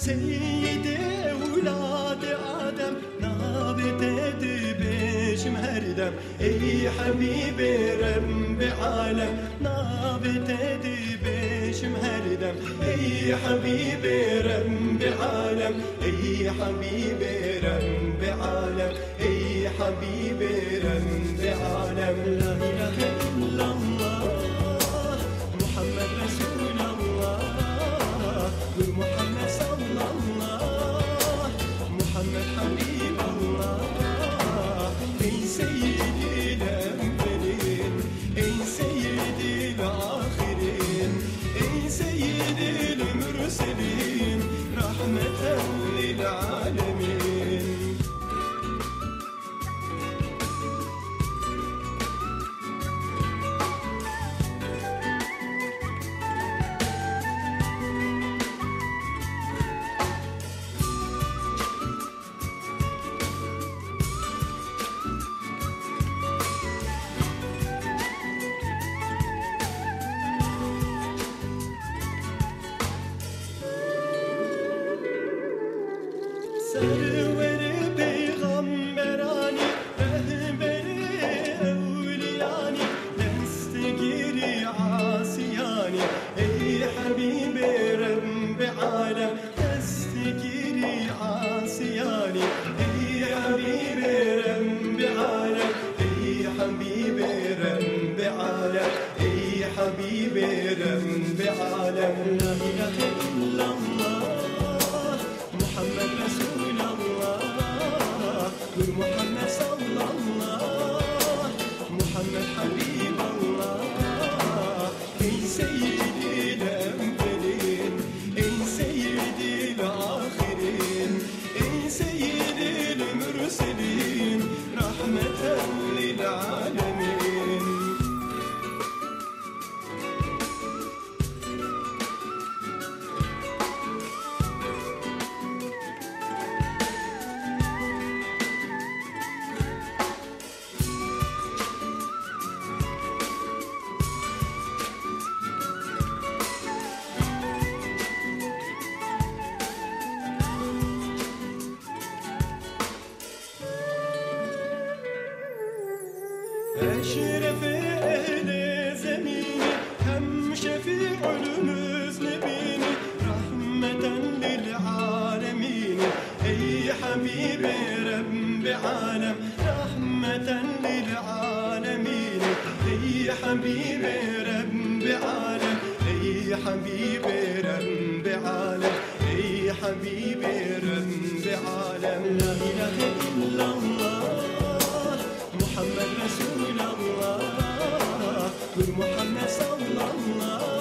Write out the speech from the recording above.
سيدي أولاد آدم نابت بيشم هردم أي حبيبي رب عالم نابت بيشم هردم أي حبيبي رب عالم أي حبيبي رب عالم أي حبيبي رب عالم لا إله إلا الله محمد رسول الله محمد صلى الله محمد حبيب الله أي سيدي الأولين أي سيدي الآخرين أي سيدي المرسلين رحمة للعالمين سرور پیغمبرانی رهبر اولیانی دستگیری عاصیانی ای حبیب رب عالم دستگیری عاصیانی ای حبیب رب عالم ای حبیب رب عالم ای حبیب رب عالم لا اله الا الله محمد رسول الله محمد صلى الله محمد حبيب الله أي سيدي الأولين أي سيدي الآخرين أي سيدي المرسلين رحمة للعالمين أشرف أهل زميني هم شفيع المذنبين رحمة للعالمين أي حبيب رب عالم رحمة للعالمين أي حبيب رب عالم أي حبيب رب عالم أي حبيب رب عالم لا إله إلا الله محمد رسول الله محمد صلى الله